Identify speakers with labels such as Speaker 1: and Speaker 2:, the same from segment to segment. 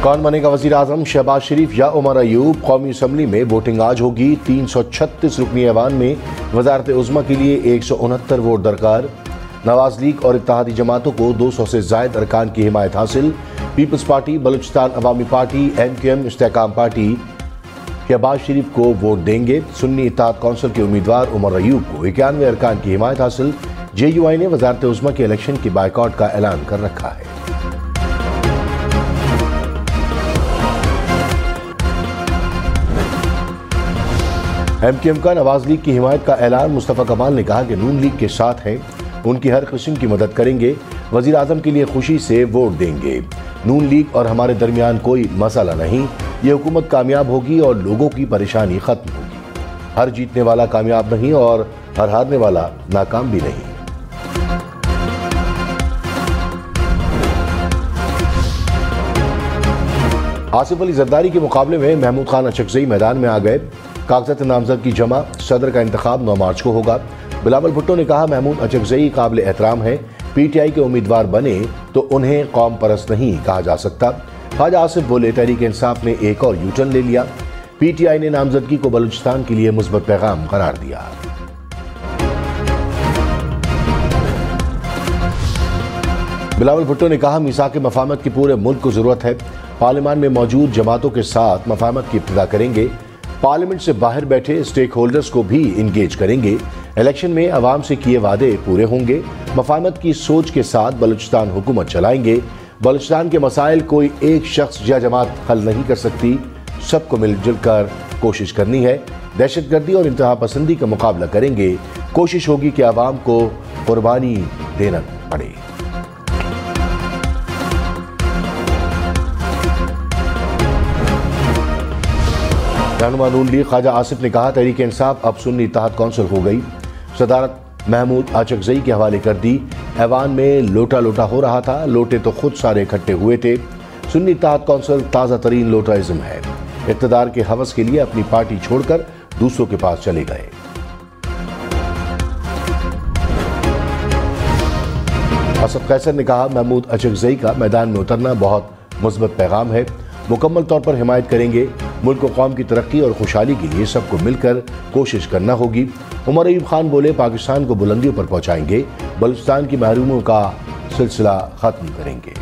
Speaker 1: कौन बनेगा वजीर आजम, शहबाज शरीफ या उमर अयूब? कौमी असम्बली में वोटिंग आज होगी। 336 रुकनी ऐवान में वजारत उज़्मा के लिए 169 वोट दरकार। नवाज लीग और इत्तेहादी जमातों को 200 से जायद अरकान की हिमायत हासिल। पीपल्स पार्टी, बलूचिस्तान अवामी पार्टी, MQM, इस्तेहकाम पार्टी शहबाज शरीफ को वोट देंगे। सुन्नी इत्तेहाद कौंसिल के उम्मीदवार उमर अयूब को 91 अरकान की हिमायत हासिल। JUI ने वजारत उज़्मा के इलेक्शन के बायकॉट का ऐलान कर रखा है। MQM का नवाज लीग की हिमायत का ऐलान। मुस्तफ़ा कमाल ने कहा कि नून लीग के साथ हैं, उनकी हर किस्म की मदद करेंगे, वजीर आजम के लिए खुशी से वोट देंगे। नून लीग और हमारे दरमियान कोई मसला नहीं, ये हुकूमत कामयाब होगी और लोगों की परेशानी खत्म होगी। हर जीतने वाला कामयाब नहीं और हर हारने वाला नाकाम भी नहीं। आसिफ अली जरदारी के मुकाबले में महमूद खान अचकजई मैदान में आ गए। कागजात नामजदगी जमा, सदर का इंतखाब 9 मार्च को होगा। बिलावल भुट्टो ने कहा महमूद अचकजई काबिल एहतराम है, PTI के उम्मीदवार बने तो उन्हें कौम परस्त नहीं कहा जा सकता। ख्वाजा आसिफ बोले तहरीक इंसाफ ने एक और यूटर्न ले लिया। PTI ने नामजदगी को बलूचिस्तान के लिए मुस्बत पैगाम करार दिया। बिलावल भुट्टो ने कहा मीसाक मफाहमत की पूरे मुल्क को जरूरत है। पार्लियामान में मौजूद जमातों के साथ मफाहमत की इब्तिदा करेंगे। पार्लियामेंट से बाहर बैठे स्टेक होल्डर्स को भी इंगेज करेंगे। इलेक्शन में अवाम से किए वादे पूरे होंगे। मफाहमत की सोच के साथ बलूचिस्तान हुकूमत चलाएंगे। बलूचिस्तान के मसाइल कोई एक शख्स या जमात हल नहीं कर सकती, सबको मिलजुल कर कोशिश करनी है। दहशतगर्दी और इंतहा पसंदी का मुकाबला करेंगे। कोशिश होगी कि अवाम को कुर्बानी देना पड़े। रहनुमा नून लीग ख्वाजा आसिफ ने कहा तहरीक इंसाफ अब सुन्नी इत्तेहाद कौंसिल हो गई। सदारत महमूद अचकजई के हवाले कर दी। ऐवान में लोटा लोटा हो रहा था, लोटे तो खुद सारे इकट्ठे हुए थे। सुन्नी इत्तेहाद कौंसिल ताज़ा तरीन लोटाइज्म है। इक़्तिदार के हवस के लिए अपनी पार्टी छोड़कर दूसरों के पास चले गए। असद कैसर ने कहा महमूद अचकजई का मैदान में उतरना बहुत मुस्बत पैगाम है, मुकम्मल तौर पर हिमायत करेंगे। मुल्क को कौम की तरक्की और खुशहाली के लिए सबको मिलकर कोशिश करना होगी। उमर अयूब खान बोले पाकिस्तान को बुलंदियों पर पहुंचाएंगे, बलूचिस्तान की महरूमों का सिलसिला खत्म करेंगे।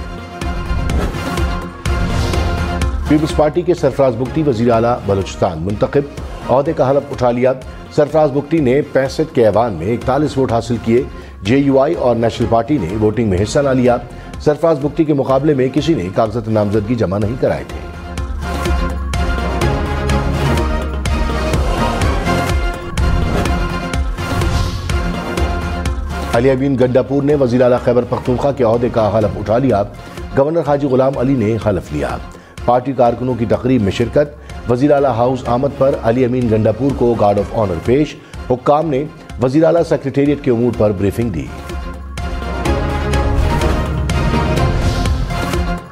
Speaker 1: पीपल्स पार्टी के सरफराज बुगटी वजीर आला बलूचिस्तान मुंतखब, ओहदे का हलफ उठा लिया। सरफराज बुगटी ने 65 के ऐवान में 41 वोट हासिल किए। JUI और नेशनल पार्टी ने वोटिंग में हिस्सा न लिया। सरफराज बुगटी के मुकाबले में किसी ने कागजात नामजदगी जमा नहीं कराए थे। अली अमीन गंडापुर ने वज़ीर आला खैबर पख्तूनख्वा के ओहदे का हलफ उठा लिया। गवर्नर हाजी गुलाम अली ने हलफ लिया। पार्टी कारकुनों की तकरीब में शिरकत। वज़ीर आला हाउस आमद पर अली अमीन गंडापुर को गार्ड ऑफ ऑनर पेश। हुक्काम ने वज़ीर आला सेक्रेटेरिएट के उमूर पर ब्रीफिंग दी।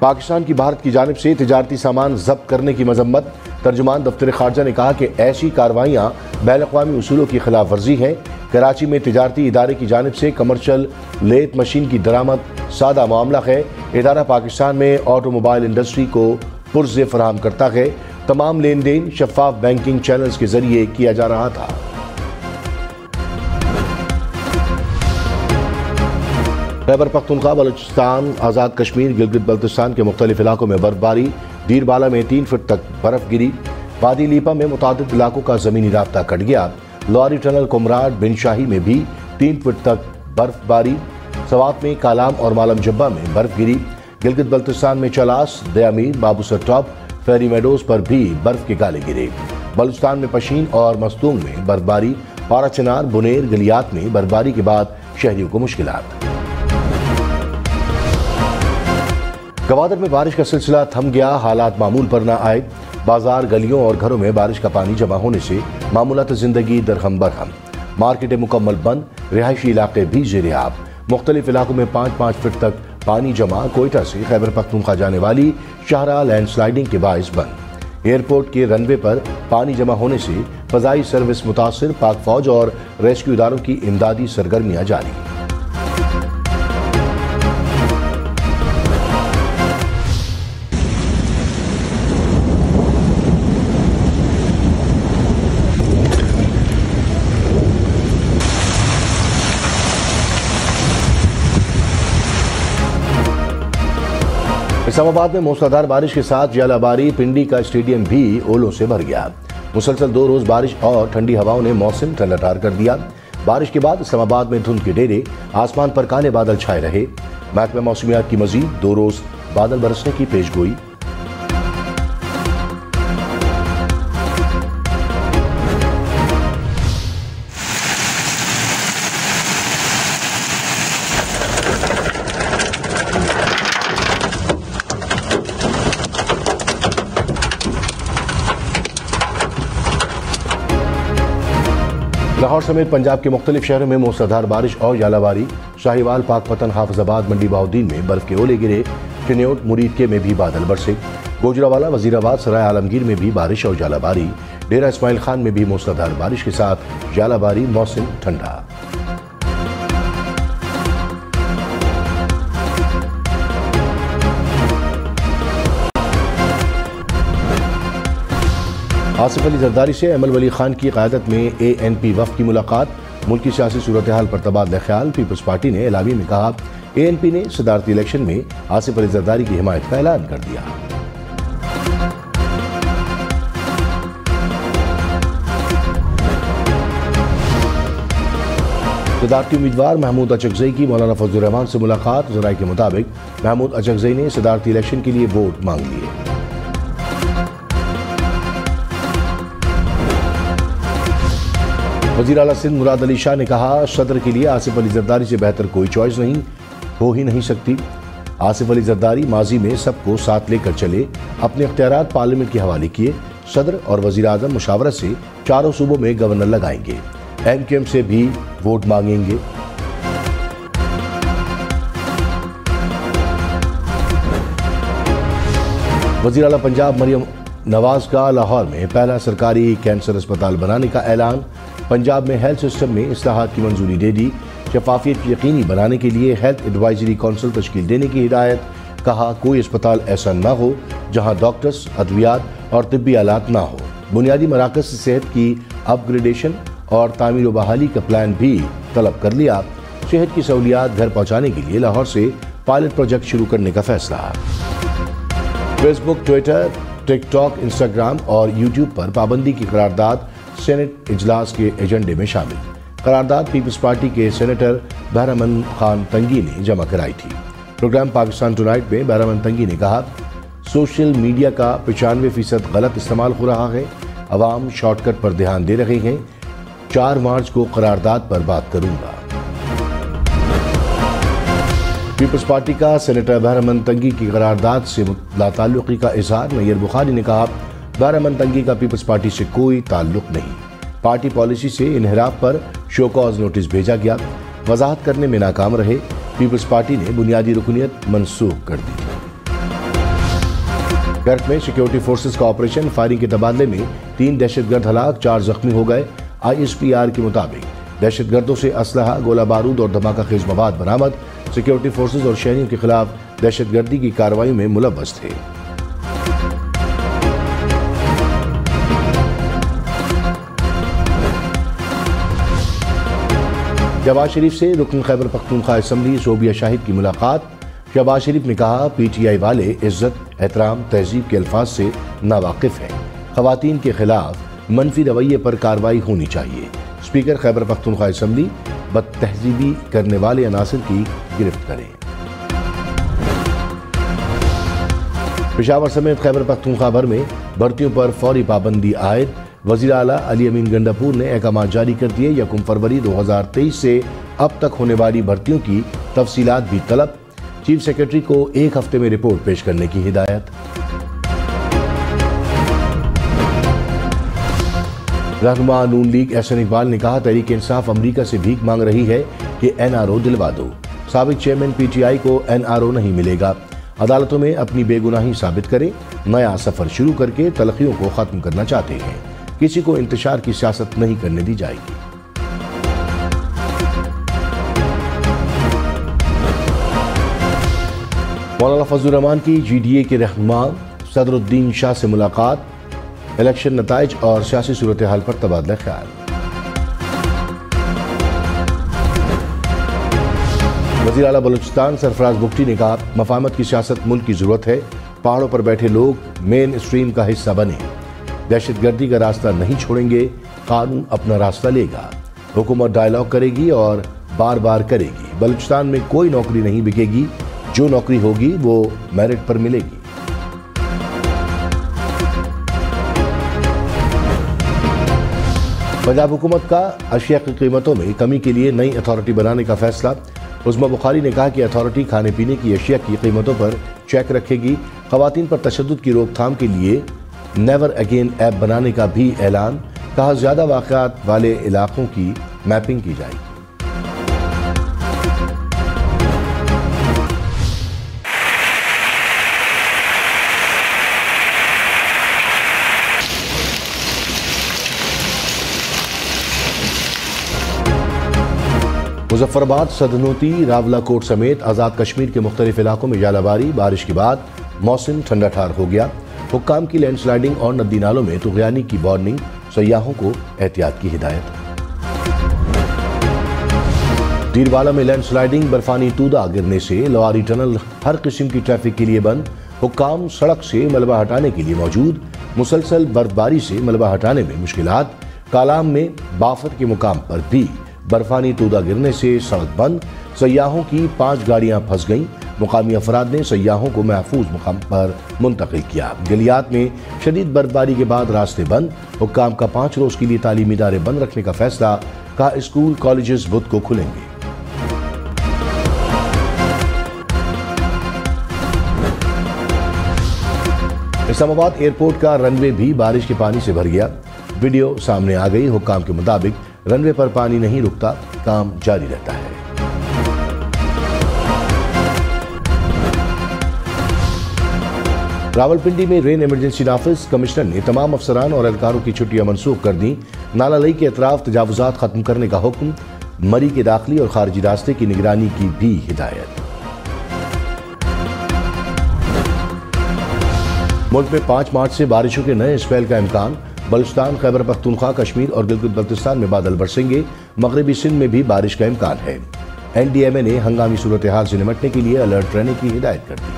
Speaker 1: पाकिस्तान की भारत की जानिब से तिजारती सामान जब्त करने की मजम्मत। तर्जुमान दफ्तर खारजा ने कहा कि ऐसी कार्रवाइयाँ बैन-अक़वामी उसूलों की खिलाफ वर्जी हैं। कराची में तिजारती इदारे की जानिब से कमर्शियल लेथ मशीन की दरामद सादा मामला है। इदारा पाकिस्तान में ऑटोमोबाइल इंडस्ट्री को पुर्ज़े फराहम करता है। तमाम लेन देन शफाफ बैंकिंग चैनल्स के जरिए किया जा रहा था। खैबर पख्तूनख्वा, बलूचिस्तान, आज़ाद कश्मीर, गिलगित बल्तिस्तान के मुख्तलिफ इलाकों में बर्फबारी। दीरबाला में 3 फुट तक बर्फ गिरी। वादी लीपा में मुतादिद इलाकों का जमीनी राब्ता कट गया। लॉरी टनल कुमराट बिन शाही में भी 3 फुट तक बर्फबारी। सवात में कालाम और मालम जब्बा में बर्फ गिरी। गिलगित बल्तिस्तान में चलास, दयामीर, बाबूसर टॉप, फेरी मेडोज पर भी बर्फ के गाले गिरे। बलूचिस्तान में पशीन और मस्तूंग में बर्फबारी। पारा चिनार, बुनेर, गलियात में बर्फबारी के बाद शहरियों को मुश्किलात। गवादर में बारिश का सिलसिला थम गया, हालात मामूल पर न आए। बाजार, गलियों और घरों में बारिश का पानी जमा होने से मामूलात जिंदगी दरहम बरहम। मार्केटें मुकम्मल बंद, रिहायशी इलाके भी ज़ेर-ए-आब। मुख्तलिफ इलाकों में 5-5 फुट तक पानी जमा। कोयटा से खैबर पख्तूनख्वा जाने वाली शाहराह लैंडस्लाइडिंग के बाइस बंद। एयरपोर्ट के रनवे पर पानी जमा होने से फ़ज़ाई सर्विस मुतासिर। पाक फौज और रेस्क्यू इदारों की इमदादी सरगर्मियाँ जारी। इस्लामाबाद में मूसलाधार बारिश के साथ जालाबारी, पिंडी का स्टेडियम भी ओलों से भर गया। मुसलसल 2 रोज बारिश और ठंडी हवाओं ने मौसम ठंडाठार कर दिया। बारिश के बाद इस्लामाबाद में धुंध के डेरे, आसमान पर काले बादल छाए रहे। महकमा मौसमियात की मजीद 2 रोज बादल बरसने की पेशगोई। लाहौर समेत पंजाब के मुख्तलिफ शहरों में मूसलाधार बारिश और जालाबारी। शाहीवाल, पाकपतन, हाफिजाबाद, मंडी बहाउद्दीन में बर्फ के ओले गिरे। चिन्योट, मुरीद में भी बादल बरसे। गोजरावाला, वजीराबाद, सराय आलमगीर में भी बारिश और जालाबारी। डेरा इस्माइल खान में भी मूसलाधार बारिश के साथ जालाबारी, मौसम ठंडा। आसिफ अली जरदारी से अमल वली खान की क़यादत में ANP वफ़द की मुलाकात। मुल्की सियासी सूरत हाल पर तबादला ख्याल। पीपल्स पार्टी ने एलामी में कहा, ANP ने सदारती इलेक्शन में आसिफ अली जरदारी की हिमायत का ऐलान कर दिया। सदारती उम्मीदवार महमूद अचकजई की मौलाना फजल रहमान से मुलाकात। ज़राए के मुताबिक महमूद अचकजई ने सदारती इलेक्शन के लिए वोट मांग लिए। वज़ीर आला सिंध मुराद अली शाह ने कहा, सदर के लिए आसिफ अली जरदारी से बेहतर कोई चॉइस हो ही नहीं सकती। आसिफ अली जरदारी माजी में सबको साथ लेकर चले, अपने इख्तियारात पार्लियामेंट के हवाले किए। सदर और वज़ीर आज़म मुशावरत से चारों सूबों में गवर्नर लगाएंगे। MQM से भी वोट मांगेंगे। वज़ीर आला पंजाब मरियम नवाज का लाहौर में पहला सरकारी कैंसर अस्पताल बनाने का ऐलान। पंजाब में हेल्थ सिस्टम में इस्लाहात की मंजूरी दे दी। शफाफियत यकीनी बनाने के लिए हेल्थ एडवाइजरी काउंसिल तश्कील देने की हिदायत। कहा, कोई अस्पताल ऐसा न हो जहां डॉक्टर्स, अद्वियात और तिब्बी आलात ना हो। बुनियादी मराकज़ से सेहत की अपग्रेडेशन और तामीर व बहाली का प्लान भी तलब कर लिया। सेहत की सहूलियात घर पहुँचाने के लिए लाहौर से पायलट प्रोजेक्ट शुरू करने का फैसला। फेसबुक, ट्विटर, टिकटॉक, इंस्टाग्राम और यूट्यूब पर पाबंदी की करारदाद सेनेट इजलास के एजेंडे में शामिल। करारदाद पीपल्स पार्टी के सेनेटर बहरामन खान तंगी ने जमा कराई थी। प्रोग्राम पाकिस्तान टुनाइट में बहरामन तंगी ने कहा, सोशल मीडिया का 95% गलत इस्तेमाल हो रहा है। अवाम शॉर्टकट पर ध्यान दे रहे हैं। 4 मार्च को करारदाद पर बात करूंगा। पीपल्स पार्टी का सेनेटर बहरामन तंगी की करारदाद से लाताल्लुकी का इजहार। नैयर बुखारी ने कहा, बहरामन तंगी का पीपल्स पार्टी से कोई ताल्लुक नहीं। पार्टी पॉलिसी से इन्हिराफ पर शो कॉज नोटिस भेजा गया। वजाहत करने में नाकाम रहे। पीपल्स पार्टी ने बुनियादी रुकनियत मनसूख कर दी। गर्क में सिक्योरिटी फोर्सेस का ऑपरेशन। फायरिंग के तबादले में 3 दहशतगर्द हलाक, 4 जख्मी हो गए। ISPR के मुताबिक दहशतगर्दों से असलहा, गोला बारूद और धमाका खेज मवाद बरामद। सिक्योरिटी फोर्सेस और शहरियों के खिलाफ दहशतगर्दी की कार्रवाई में मुलव्वस थे। शहबाज शरीफ से रुकन खैबर पख्तूनख्वा असम्बली शोबिया शाहिद की मुलाकात। शहबाज शरीफ ने कहा, PTI वाले इज्जत, एहतराम, तहजीब के अल्फाज से नावाकिफ हैं। खवातीन के खिलाफ मनफी रवैये पर कार्रवाई होनी चाहिए। स्पीकर खैबर पख्तूनख्वा असम्बली बदतहजीबी करने वाले अनासिर की गिरफ्त करें। पेशावर समेत खैबर पख्तूनख्वा भर में भर्तियों पर फौरी पाबंदी आयद। वज़ीर आला अली अमीन गंडापुर ने अहकाम जारी कर दिए। 1 फरवरी 2023 से अब तक होने वाली भर्तियों की तफसीलात भी तलब। चीफ सेक्रेटरी को 1 हफ्ते में रिपोर्ट पेश करने की हिदायत। रहनुमा नून लीग एहसन इकबाल ने कहा, तहरीक इंसाफ अमरीका से भीख मांग रही है कि NRO दिलवा दो। साबिक चेयरमैन PTI को NRO नहीं मिलेगा। अदालतों में अपनी बेगुनाही साबित करें। नया सफर शुरू करके तलखियों को खत्म करना चाहते हैं। किसी को इंतशार की सियासत नहीं करने दी जाएगी। मौलाना फजल रहमान की GDA के रहनुमा सदरुद्दीन शाह से मुलाकात। इलेक्शन नताइज और सियासी सूरत हाल पर तबादला ख्याल। वज़ीर आला बलूचिस्तान सरफराज बुगटी ने कहा, मफाहमत की सियासत मुल्क की ज़रूरत है। पहाड़ों पर बैठे लोग मेन स्ट्रीम का हिस्सा बने। दहशतगर्दी का रास्ता नहीं छोड़ेंगे, कानून अपना रास्ता लेगा। हुकूमत डायलॉग करेगी और बार बार करेगी। बलूचिस्तान में कोई नौकरी नहीं बिकेगी, जो नौकरी होगी वो मेरिट पर मिलेगी। पंजाब हुकूमत का अशिया की कीमतों में कमी के लिए नई अथॉरिटी बनाने का फैसला। उस्मा बुखारी ने कहा कि अथॉरिटी खाने पीने की अशिया की कीमतों पर चेक रखेगी। खवातीन पर तशद्दुद की रोकथाम के लिए नेवर अगेन ऐप बनाने का भी ऐलान। कहा, ज्यादा वाक़यात वाले इलाकों की मैपिंग की जाएगी। मुजफ्फराबाद, सदनोती, रावलाकोट समेत आज़ाद कश्मीर के मुख्तलिफ इलाकों में जालाबारी। बारिश के बाद मौसम ठंडा ठार हो गया। हुक्काम की लैंडस्लाइडिंग और नदी नालों में तुग़यानी की वार्निंग। सयाहों को एहतियात की हिदायत। डीरवाला में लैंडस्लाइडिंग, बर्फानी तूदा गिरने से लोआरी टनल हर किस्म की ट्रैफिक के लिए बंद। हुक्काम सड़क से मलबा हटाने के लिए मौजूद। मुसलसल बर्फबारी से मलबा हटाने में मुश्किलात। कालाम में बाफत के मुकाम पर भी बर्फानी तूदा गिरने से सड़क बंद। सयाहों की 5 गाड़ियां फंस गईं। मुकामी अफराद ने सयाहों को महफूज मुकाम पर मुंतकिल किया। गलियात में शदीद बर्फबारी के बाद रास्ते बंद। हुक्काम का 5 रोज के लिए तालीमी इदारे बंद रखने का फैसला। कहा, स्कूल कॉलेजेस बुध को खुलेंगे। इस्लामाबाद एयरपोर्ट का रनवे भी बारिश के पानी से भर गया। वीडियो सामने आ गई। हुक्काम के मुताबिक रनवे पर पानी नहीं रुकता, काम जारी रहता है। रावलपिंडी में रेन इमरजेंसी नाफिज। कमिश्नर ने तमाम अफसरान और एहलकारों की छुट्टियां मनसूख कर दी। नाला लई के अतराफ तजावुजात खत्म करने का हुक्म। मरी के दाखिली और खारजी रास्ते की निगरानी की भी हिदायत। मुल्क में 5 मार्च से बारिशों के नए स्पेल का इम्कान। बलूचिस्तान, खैबर पख्तूनख्वा, कश्मीर और गिलगित बल्तिस्तान में बादल बरसेंगे। मगरबी सिंध में भी बारिश का इम्कान है। NDMA ने हंगामी सूरत हाल से निपटने के लिए अलर्ट रहने की हिदायत कर दी।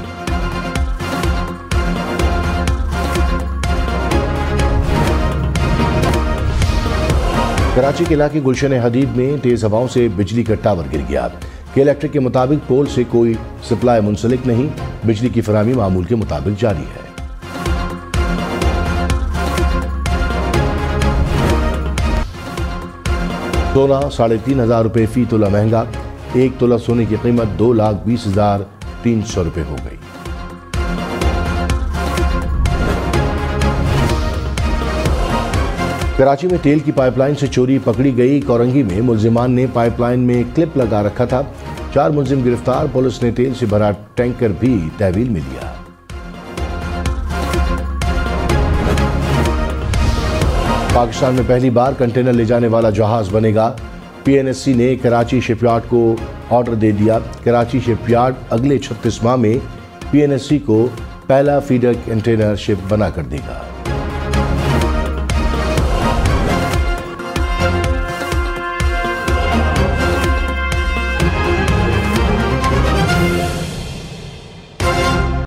Speaker 1: कराची के इलाके गुलशन हदीद में तेज हवाओं से बिजली का टावर गिर गया। के इलेक्ट्रिक के मुताबिक पोल से कोई सप्लाई मुंसलिक नहीं। बिजली की फराहमी मामूल के मुताबिक जारी है। सोना 3,500 रुपये फी तोला महंगा। 1 तोला सोने की कीमत 2,20,300 रुपये हो गई। कराची में तेल की पाइपलाइन से चोरी पकड़ी गई। कोरंगी में मुलजिमान ने पाइपलाइन में क्लिप लगा रखा था। 4 मुलजिम गिरफ्तार। पुलिस ने तेल से भरा टैंकर भी तहवील में लिया। पाकिस्तान में पहली बार कंटेनर ले जाने वाला जहाज बनेगा। PNSC ने कराची शिपयार्ड को ऑर्डर दे दिया। कराची शिपयार्ड अगले 36 माह में PNSC को पहला फीडर कंटेनर शिप बना कर देगा।